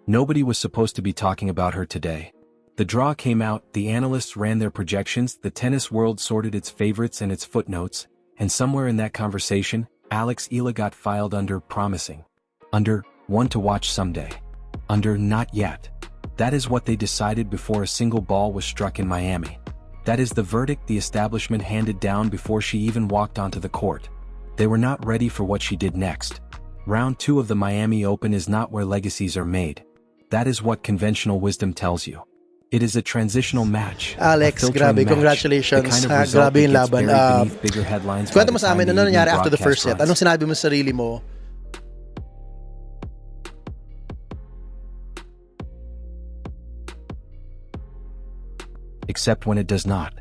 Nobody was supposed to be talking about her today. The draw came out, the analysts ran their projections, the tennis world sorted its favorites and its footnotes, and somewhere in that conversation, Eala got filed under promising. Under one to watch someday. Under not yet. That is what they decided before a single ball was struck in Miami. That is the verdict the establishment handed down before she even walked onto the court. They were not ready for what she did next. Round 2 of the Miami Open is not where legacies are made. That is what conventional wisdom tells you. It is a transitional match. Alex, grabe, congratulations. Grabe yung laban. Kwento mo sa amin, ano nangyari after the first set? Anong sinabi mo sa sarili mo? Except when it does not.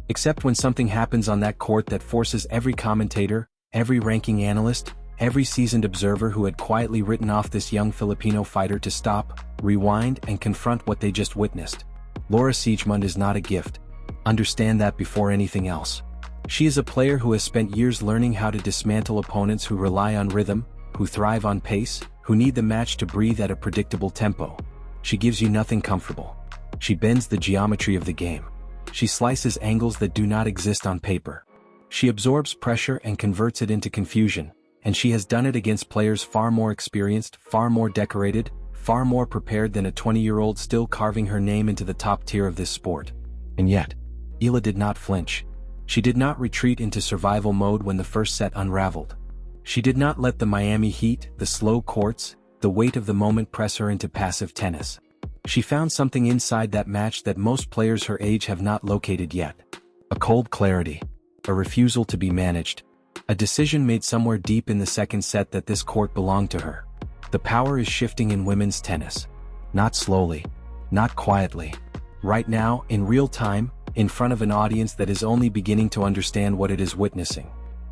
Except when something happens on that court that forces every commentator, every ranking analyst, every seasoned observer who had quietly written off this young Filipino fighter to stop, rewind, and confront what they just witnessed. Laura Siegemund is not a gift. Understand that before anything else. She is a player who has spent years learning how to dismantle opponents who rely on rhythm, who thrive on pace, who need the match to breathe at a predictable tempo. She gives you nothing comfortable. She bends the geometry of the game. She slices angles that do not exist on paper. She absorbs pressure and converts it into confusion, and she has done it against players far more experienced, far more decorated, far more prepared than a 20-year-old still carving her name into the top tier of this sport. And yet, Eala did not flinch. She did not retreat into survival mode when the first set unraveled. She did not let the Miami heat, the slow courts, the weight of the moment press her into passive tennis. She found something inside that match that most players her age have not located yet. A cold clarity. A refusal to be managed. A decision made somewhere deep in the second set that this court belonged to her. The power is shifting in women's tennis. Not slowly. Not quietly. Right now, in real time, in front of an audience that is only beginning to understand what it is witnessing.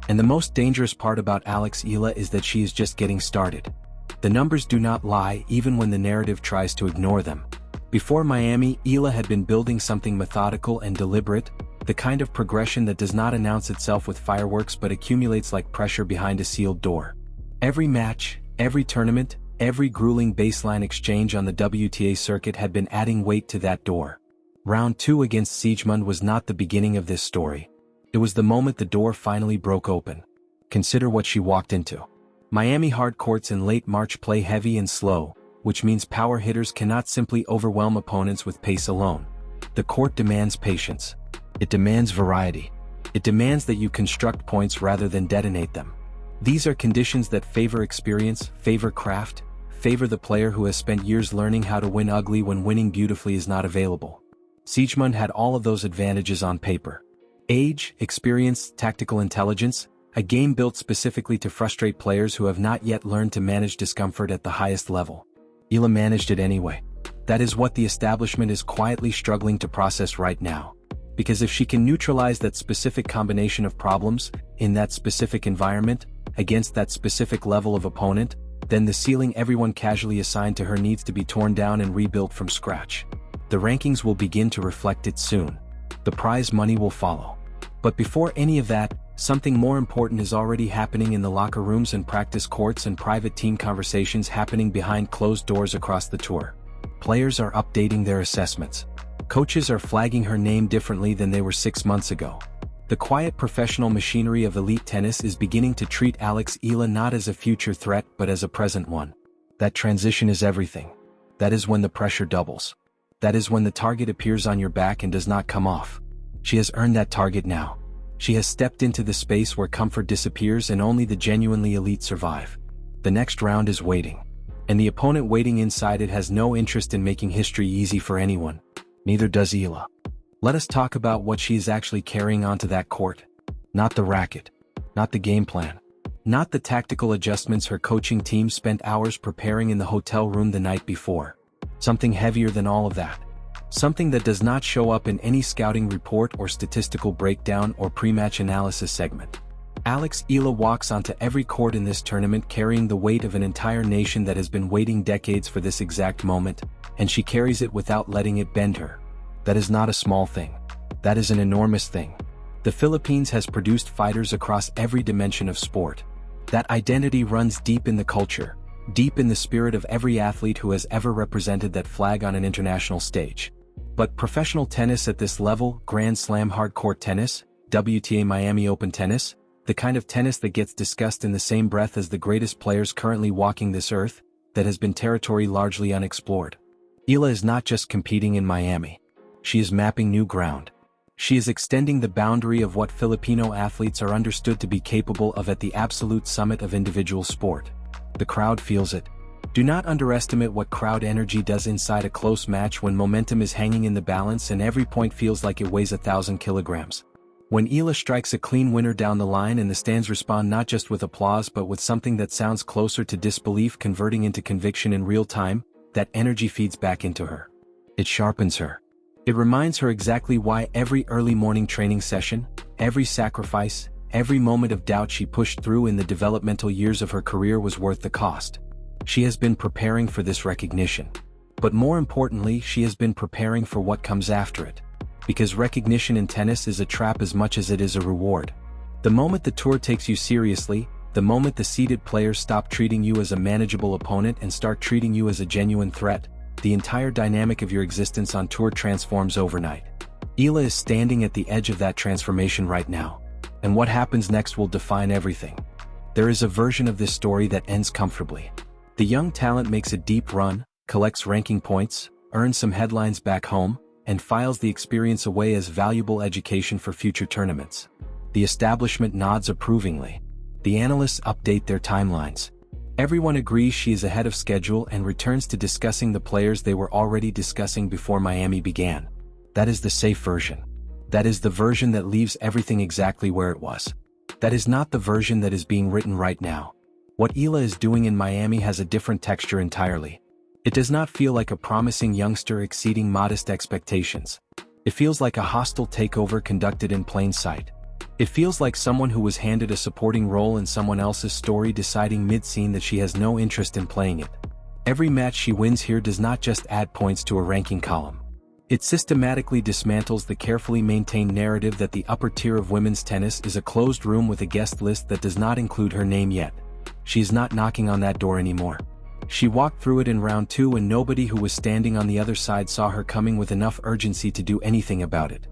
And the most dangerous part about Eala is that she is just getting started. The numbers do not lie even when the narrative tries to ignore them. Before Miami, Eala had been building something methodical and deliberate, the kind of progression that does not announce itself with fireworks but accumulates like pressure behind a sealed door. Every match, every tournament, every grueling baseline exchange on the WTA circuit had been adding weight to that door. Round 2 against Siegemund was not the beginning of this story. It was the moment the door finally broke open. Consider what she walked into. Miami hard courts in late March play heavy and slow, which means power hitters cannot simply overwhelm opponents with pace alone. The court demands patience. It demands variety. It demands that you construct points rather than detonate them. These are conditions that favor experience, favor craft, favor the player who has spent years learning how to win ugly when winning beautifully is not available. Siegemund had all of those advantages on paper. Age, experience, tactical intelligence, a game built specifically to frustrate players who have not yet learned to manage discomfort at the highest level. Eala managed it anyway. That is what the establishment is quietly struggling to process right now. Because if she can neutralize that specific combination of problems, in that specific environment, against that specific level of opponent, then the ceiling everyone casually assigned to her needs to be torn down and rebuilt from scratch. The rankings will begin to reflect it soon. The prize money will follow. But before any of that, something more important is already happening in the locker rooms and practice courts and private team conversations happening behind closed doors across the tour. Players are updating their assessments. Coaches are flagging her name differently than they were 6 months ago. The quiet professional machinery of elite tennis is beginning to treat Eala not as a future threat but as a present one. That transition is everything. That is when the pressure doubles. That is when the target appears on your back and does not come off. She has earned that target now. She has stepped into the space where comfort disappears and only the genuinely elite survive. The next round is waiting. And the opponent waiting inside it has no interest in making history easy for anyone. Neither does Eala. Let us talk about what she is actually carrying onto that court. Not the racket. Not the game plan. Not the tactical adjustments her coaching team spent hours preparing in the hotel room the night before. Something heavier than all of that. Something that does not show up in any scouting report or statistical breakdown or pre-match analysis segment. Eala walks onto every court in this tournament carrying the weight of an entire nation that has been waiting decades for this exact moment, and she carries it without letting it bend her. That is not a small thing. That is an enormous thing. The Philippines has produced fighters across every dimension of sport. That identity runs deep in the culture. deep in the spirit of every athlete who has ever represented that flag on an international stage. But professional tennis at this level, Grand Slam hard-court tennis, WTA Miami Open tennis, the kind of tennis that gets discussed in the same breath as the greatest players currently walking this earth, that has been territory largely unexplored. Eala is not just competing in Miami. She is mapping new ground. She is extending the boundary of what Filipino athletes are understood to be capable of at the absolute summit of individual sport. The crowd feels it. Do not underestimate what crowd energy does inside a close match when momentum is hanging in the balance and every point feels like it weighs 1,000 kilograms. When Eala strikes a clean winner down the line and the stands respond not just with applause but with something that sounds closer to disbelief converting into conviction in real time, that energy feeds back into her. It sharpens her. It reminds her exactly why every early morning training session, every sacrifice, every moment of doubt she pushed through in the developmental years of her career was worth the cost. She has been preparing for this recognition. But more importantly, she has been preparing for what comes after it. Because recognition in tennis is a trap as much as it is a reward. The moment the tour takes you seriously, the moment the seeded players stop treating you as a manageable opponent and start treating you as a genuine threat, the entire dynamic of your existence on tour transforms overnight. Eala is standing at the edge of that transformation right now. And what happens next will define everything. There is a version of this story that ends comfortably. The young talent makes a deep run, collects ranking points, earns some headlines back home, and files the experience away as valuable education for future tournaments. The establishment nods approvingly. The analysts update their timelines. Everyone agrees she is ahead of schedule and returns to discussing the players they were already discussing before Miami began. That is the safe version. That is the version that leaves everything exactly where it was. That is not the version that is being written right now. What Eala is doing in Miami has a different texture entirely. It does not feel like a promising youngster exceeding modest expectations. It feels like a hostile takeover conducted in plain sight. It feels like someone who was handed a supporting role in someone else's story deciding mid-scene that she has no interest in playing it. Every match she wins here does not just add points to a ranking column. It systematically dismantles the carefully maintained narrative that the upper tier of women's tennis is a closed room with a guest list that does not include her name yet. She is not knocking on that door anymore. She walked through it in round 2 and nobody who was standing on the other side saw her coming with enough urgency to do anything about it.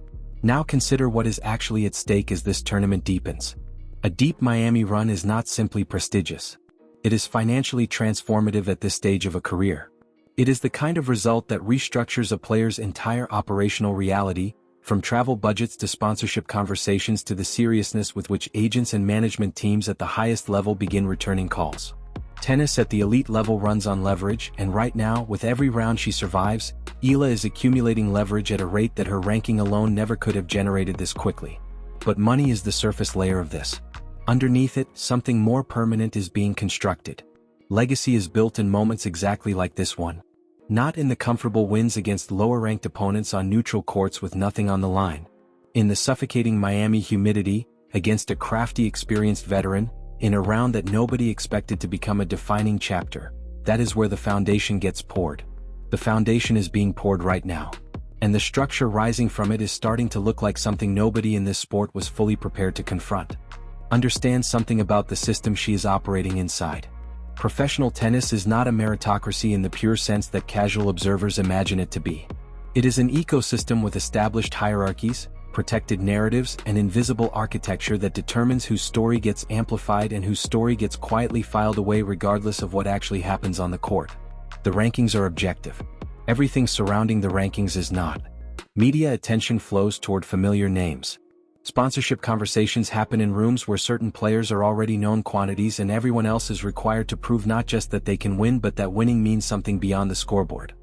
Now consider what is actually at stake as this tournament deepens. A deep Miami run is not simply prestigious. It is financially transformative at this stage of a career. It is the kind of result that restructures a player's entire operational reality, from travel budgets to sponsorship conversations to the seriousness with which agents and management teams at the highest level begin returning calls. Tennis at the elite level runs on leverage, and right now, with every round she survives, Eala is accumulating leverage at a rate that her ranking alone never could have generated this quickly. But money is the surface layer of this. Underneath it, something more permanent is being constructed. Legacy is built in moments exactly like this one. Not in the comfortable wins against lower-ranked opponents on neutral courts with nothing on the line. In the suffocating Miami humidity, against a crafty, experienced veteran, in a round that nobody expected to become a defining chapter. That is where the foundation gets poured. The foundation is being poured right now. And the structure rising from it is starting to look like something nobody in this sport was fully prepared to confront. Understand something about the system she is operating inside. Professional tennis is not a meritocracy in the pure sense that casual observers imagine it to be. It is an ecosystem with established hierarchies, protected narratives, and invisible architecture that determines whose story gets amplified and whose story gets quietly filed away regardless of what actually happens on the court. The rankings are objective. Everything surrounding the rankings is not. Media attention flows toward familiar names. Sponsorship conversations happen in rooms where certain players are already known quantities and everyone else is required to prove not just that they can win but that winning means something beyond the scoreboard.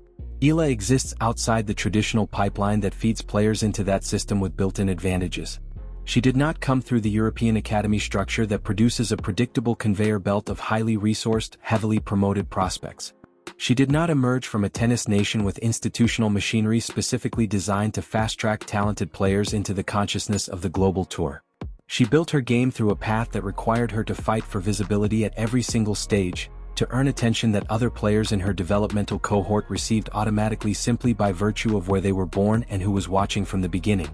Eala exists outside the traditional pipeline that feeds players into that system with built-in advantages. She did not come through the European academy structure that produces a predictable conveyor belt of highly resourced, heavily promoted prospects. She did not emerge from a tennis nation with institutional machinery specifically designed to fast-track talented players into the consciousness of the global tour. She built her game through a path that required her to fight for visibility at every single stage, to earn attention that other players in her developmental cohort received automatically simply by virtue of where they were born and who was watching from the beginning.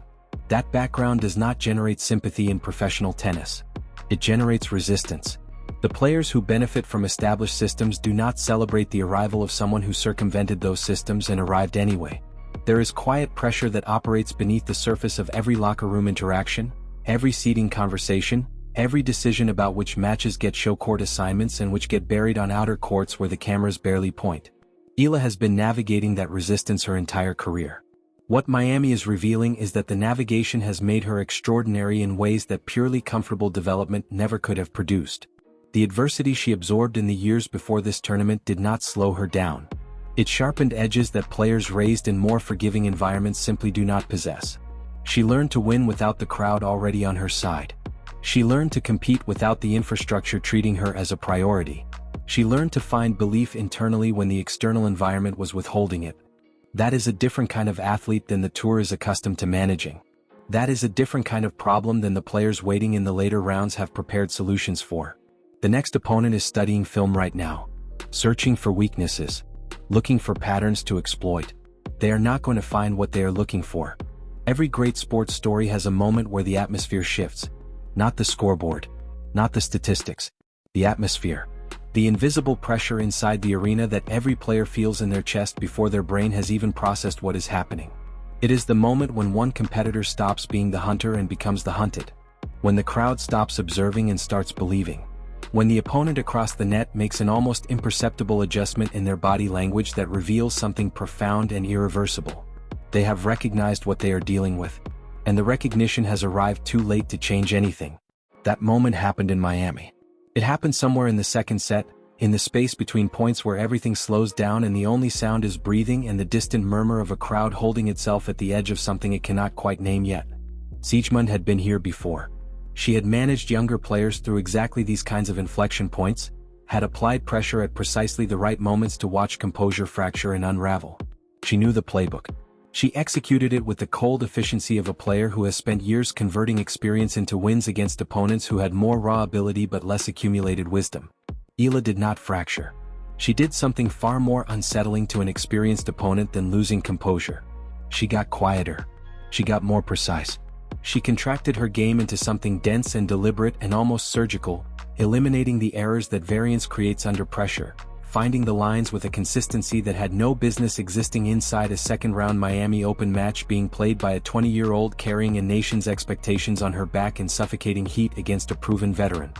That background does not generate sympathy in professional tennis. It generates resistance. The players who benefit from established systems do not celebrate the arrival of someone who circumvented those systems and arrived anyway. There is quiet pressure that operates beneath the surface of every locker room interaction, every seating conversation, every decision about which matches get show court assignments and which get buried on outer courts where the cameras barely point. Eala has been navigating that resistance her entire career. What Miami is revealing is that the navigation has made her extraordinary in ways that purely comfortable development never could have produced. The adversity she absorbed in the years before this tournament did not slow her down. It sharpened edges that players raised in more forgiving environments simply do not possess. She learned to win without the crowd already on her side. She learned to compete without the infrastructure treating her as a priority. She learned to find belief internally when the external environment was withholding it. That is a different kind of athlete than the tour is accustomed to managing. That is a different kind of problem than the players waiting in the later rounds have prepared solutions for. The next opponent is studying film right now, searching for weaknesses, looking for patterns to exploit. They are not going to find what they are looking for. Every great sports story has a moment where the atmosphere shifts. Not the scoreboard, not the statistics, the atmosphere. The invisible pressure inside the arena that every player feels in their chest before their brain has even processed what is happening. It is the moment when one competitor stops being the hunter and becomes the hunted. When the crowd stops observing and starts believing. When the opponent across the net makes an almost imperceptible adjustment in their body language that reveals something profound and irreversible. They have recognized what they are dealing with, and the recognition has arrived too late to change anything. That moment happened in Miami. It happened somewhere in the second set, in the space between points where everything slows down and the only sound is breathing and the distant murmur of a crowd holding itself at the edge of something it cannot quite name yet. Siegemund had been here before. She had managed younger players through exactly these kinds of inflection points, had applied pressure at precisely the right moments to watch composure fracture and unravel. She knew the playbook. She executed it with the cold efficiency of a player who has spent years converting experience into wins against opponents who had more raw ability but less accumulated wisdom. Eala did not fracture. She did something far more unsettling to an experienced opponent than losing composure. She got quieter. She got more precise. She contracted her game into something dense and deliberate and almost surgical, eliminating the errors that variance creates under pressure, finding the lines with a consistency that had no business existing inside a second-round Miami Open match being played by a 20-year-old carrying a nation's expectations on her back in suffocating heat against a proven veteran.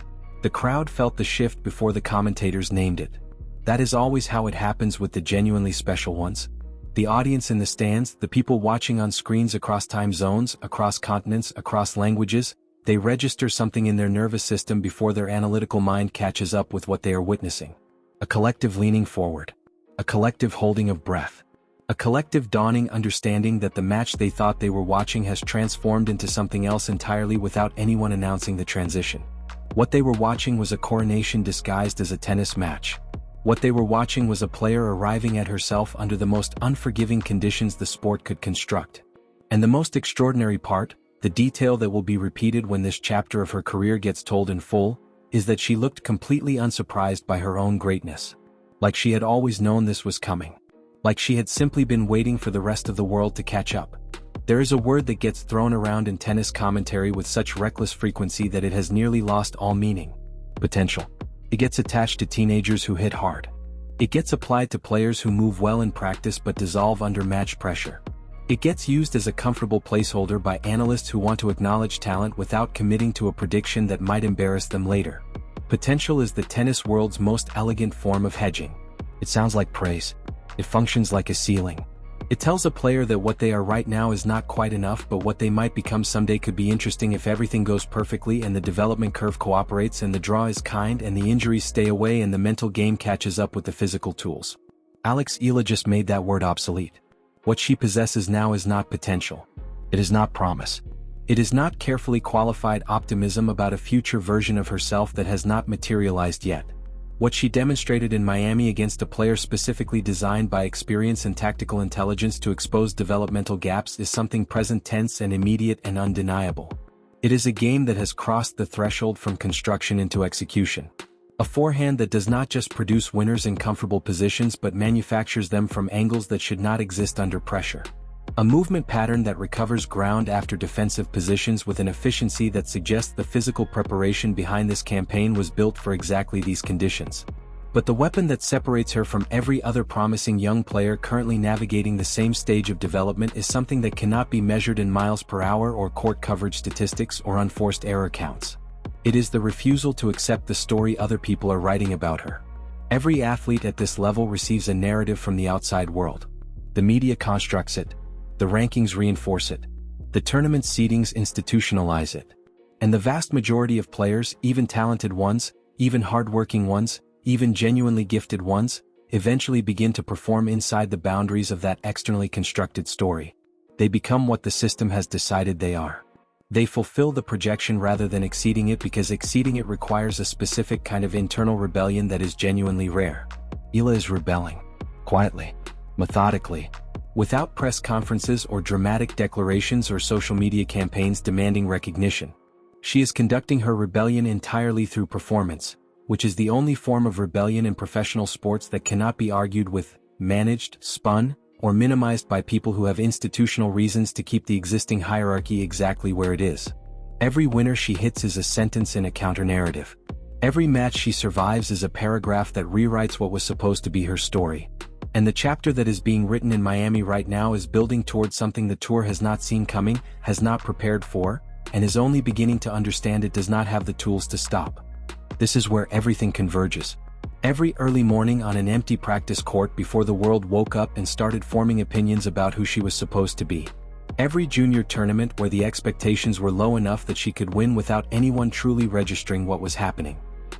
The crowd felt the shift before the commentators named it. That is always how it happens with the genuinely special ones. The audience in the stands, the people watching on screens across time zones, across continents, across languages, they register something in their nervous system before their analytical mind catches up with what they are witnessing. A collective leaning forward. A collective holding of breath. A collective dawning understanding that the match they thought they were watching has transformed into something else entirely without anyone announcing the transition. What they were watching was a coronation disguised as a tennis match. What they were watching was a player arriving at herself under the most unforgiving conditions the sport could construct. And the most extraordinary part, the detail that will be repeated when this chapter of her career gets told in full, is that she looked completely unsurprised by her own greatness. Like she had always known this was coming. Like she had simply been waiting for the rest of the world to catch up. There is a word that gets thrown around in tennis commentary with such reckless frequency that it has nearly lost all meaning. Potential. It gets attached to teenagers who hit hard. It gets applied to players who move well in practice but dissolve under match pressure. It gets used as a comfortable placeholder by analysts who want to acknowledge talent without committing to a prediction that might embarrass them later. Potential is the tennis world's most elegant form of hedging. It sounds like praise. It functions like a ceiling. It tells a player that what they are right now is not quite enough, but what they might become someday could be interesting if everything goes perfectly and the development curve cooperates and the draw is kind and the injuries stay away and the mental game catches up with the physical tools. Eala just made that word obsolete. What she possesses now is not potential. It is not promise. It is not carefully qualified optimism about a future version of herself that has not materialized yet. What she demonstrated in Miami against a player specifically designed by experience and tactical intelligence to expose developmental gaps is something present tense and immediate and undeniable. It is a game that has crossed the threshold from construction into execution. A forehand that does not just produce winners in comfortable positions but manufactures them from angles that should not exist under pressure. A movement pattern that recovers ground after defensive positions with an efficiency that suggests the physical preparation behind this campaign was built for exactly these conditions. But the weapon that separates her from every other promising young player currently navigating the same stage of development is something that cannot be measured in miles per hour or court coverage statistics or unforced error counts. It is the refusal to accept the story other people are writing about her. Every athlete at this level receives a narrative from the outside world. The media constructs it. The rankings reinforce it. The tournament seedings institutionalize it. And the vast majority of players, even talented ones, even hardworking ones, even genuinely gifted ones, eventually begin to perform inside the boundaries of that externally constructed story. They become what the system has decided they are. They fulfill the projection rather than exceeding it because exceeding it requires a specific kind of internal rebellion that is genuinely rare. Eala is rebelling. Quietly. Methodically. Without press conferences or dramatic declarations or social media campaigns demanding recognition. She is conducting her rebellion entirely through performance, which is the only form of rebellion in professional sports that cannot be argued with, managed, spun, or minimized by people who have institutional reasons to keep the existing hierarchy exactly where it is. Every winner she hits is a sentence in a counter-narrative. Every match she survives is a paragraph that rewrites what was supposed to be her story. And the chapter that is being written in Miami right now is building towards something the tour has not seen coming, has not prepared for, and is only beginning to understand it does not have the tools to stop. This is where everything converges. Every early morning on an empty practice court before the world woke up and started forming opinions about who she was supposed to be. Every junior tournament where the expectations were low enough that she could win without anyone truly registering what was happening.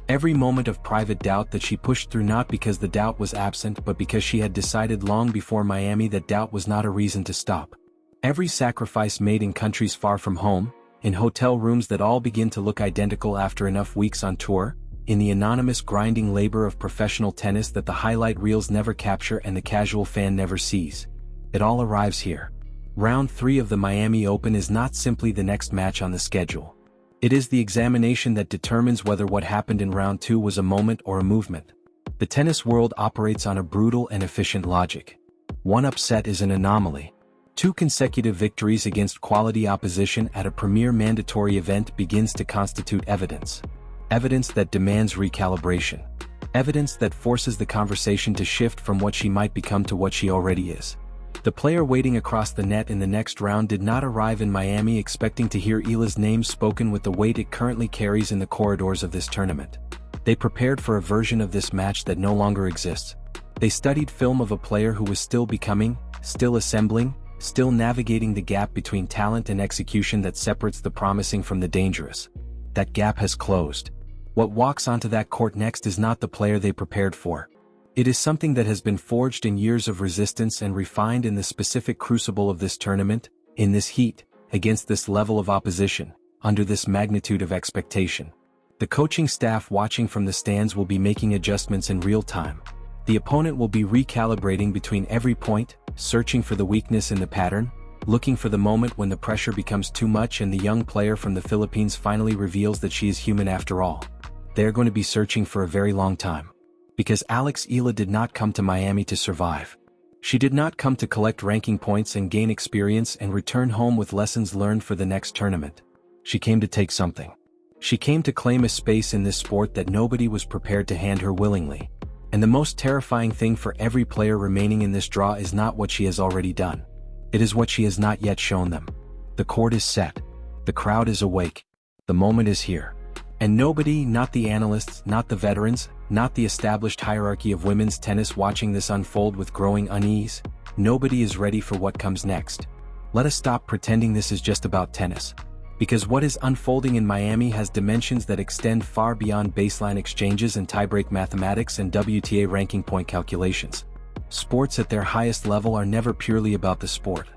Every moment of private doubt that she pushed through not because the doubt was absent but because she had decided long before Miami that doubt was not a reason to stop. Every sacrifice made in countries far from home, in hotel rooms that all begin to look identical after enough weeks on tour, in the anonymous grinding labor of professional tennis that the highlight reels never capture and the casual fan never sees. It all arrives here. Round 3 of the Miami Open is not simply the next match on the schedule. It is the examination that determines whether what happened in round 2 was a moment or a movement. The tennis world operates on a brutal and efficient logic. One upset is an anomaly. 2 consecutive victories against quality opposition at a premier mandatory event begins to constitute evidence. Evidence that demands recalibration. Evidence that forces the conversation to shift from what she might become to what she already is. The player waiting across the net in the next round did not arrive in Miami expecting to hear Eala's name spoken with the weight it currently carries in the corridors of this tournament. They prepared for a version of this match that no longer exists. They studied film of a player who was still becoming, still assembling, still navigating the gap between talent and execution that separates the promising from the dangerous. That gap has closed. What walks onto that court next is not the player they prepared for. It is something that has been forged in years of resistance and refined in the specific crucible of this tournament, in this heat, against this level of opposition, under this magnitude of expectation. The coaching staff watching from the stands will be making adjustments in real time. The opponent will be recalibrating between every point, searching for the weakness in the pattern, looking for the moment when the pressure becomes too much and the young player from the Philippines finally reveals that she is human after all. They are going to be searching for a very long time. Because Eala did not come to Miami to survive. She did not come to collect ranking points and gain experience and return home with lessons learned for the next tournament. She came to take something. She came to claim a space in this sport that nobody was prepared to hand her willingly. And the most terrifying thing for every player remaining in this draw is not what she has already done. It is what she has not yet shown them. The court is set. The crowd is awake. The moment is here. And nobody, not the analysts, not the veterans, not the established hierarchy of women's tennis watching this unfold with growing unease, nobody is ready for what comes next. Let us stop pretending this is just about tennis. Because what is unfolding in Miami has dimensions that extend far beyond baseline exchanges and tiebreak mathematics and WTA ranking point calculations. Sports at their highest level are never purely about the sport.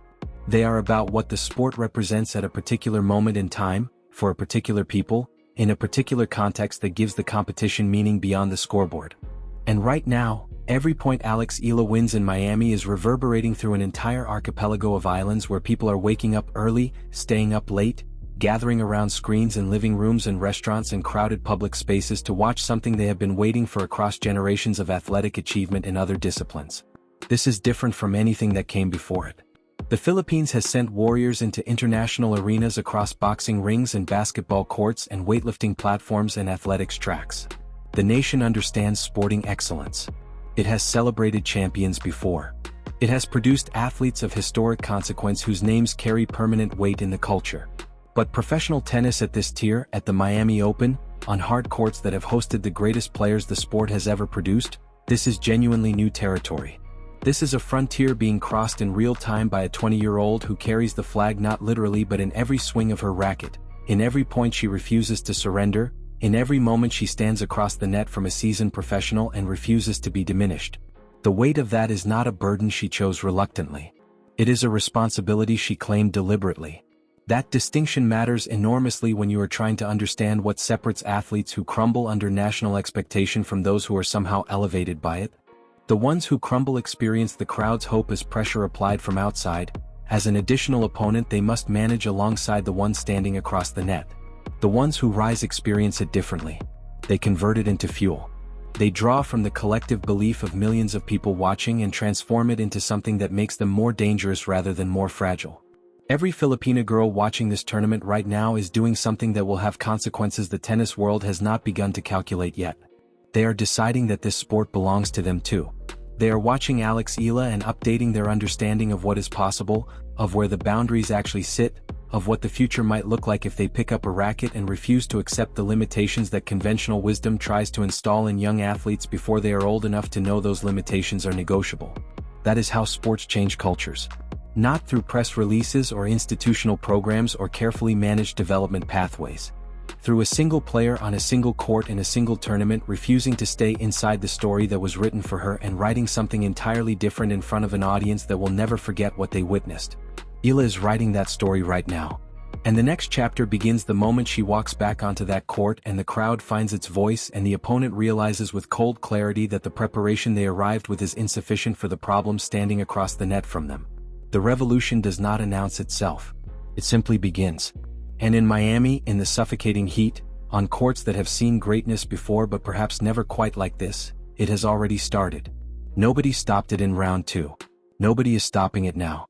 They are about what the sport represents at a particular moment in time, for a particular people, in a particular context that gives the competition meaning beyond the scoreboard. And right now, every point Eala wins in Miami is reverberating through an entire archipelago of islands where people are waking up early, staying up late, gathering around screens in living rooms and restaurants and crowded public spaces to watch something they have been waiting for across generations of athletic achievement in other disciplines. This is different from anything that came before it. The Philippines has sent warriors into international arenas across boxing rings and basketball courts and weightlifting platforms and athletics tracks. The nation understands sporting excellence. It has celebrated champions before. It has produced athletes of historic consequence whose names carry permanent weight in the culture. But professional tennis at this tier, at the Miami Open, on hard courts that have hosted the greatest players the sport has ever produced, this is genuinely new territory. This is a frontier being crossed in real time by a 20-year-old who carries the flag not literally but in every swing of her racket, in every point she refuses to surrender, in every moment she stands across the net from a seasoned professional and refuses to be diminished. The weight of that is not a burden she chose reluctantly. It is a responsibility she claimed deliberately. That distinction matters enormously when you are trying to understand what separates athletes who crumble under national expectation from those who are somehow elevated by it. The ones who crumble experience the crowd's hope as pressure applied from outside. As an additional opponent they must manage alongside the one standing across the net. The ones who rise experience it differently. They convert it into fuel. They draw from the collective belief of millions of people watching and transform it into something that makes them more dangerous rather than more fragile. Every Filipina girl watching this tournament right now is doing something that will have consequences the tennis world has not begun to calculate yet. They are deciding that this sport belongs to them too. They are watching Alex Eala and updating their understanding of what is possible, of where the boundaries actually sit, of what the future might look like if they pick up a racket and refuse to accept the limitations that conventional wisdom tries to install in young athletes before they are old enough to know those limitations are negotiable. That is how sports change cultures. Not through press releases or institutional programs or carefully managed development pathways. Through a single player on a single court in a single tournament refusing to stay inside the story that was written for her and writing something entirely different in front of an audience that will never forget what they witnessed. Eala is writing that story right now. And the next chapter begins the moment she walks back onto that court and the crowd finds its voice and the opponent realizes with cold clarity that the preparation they arrived with is insufficient for the problem standing across the net from them. The revolution does not announce itself. It simply begins. And in Miami, in the suffocating heat, on courts that have seen greatness before but perhaps never quite like this, it has already started. Nobody stopped it in round 2. Nobody is stopping it now.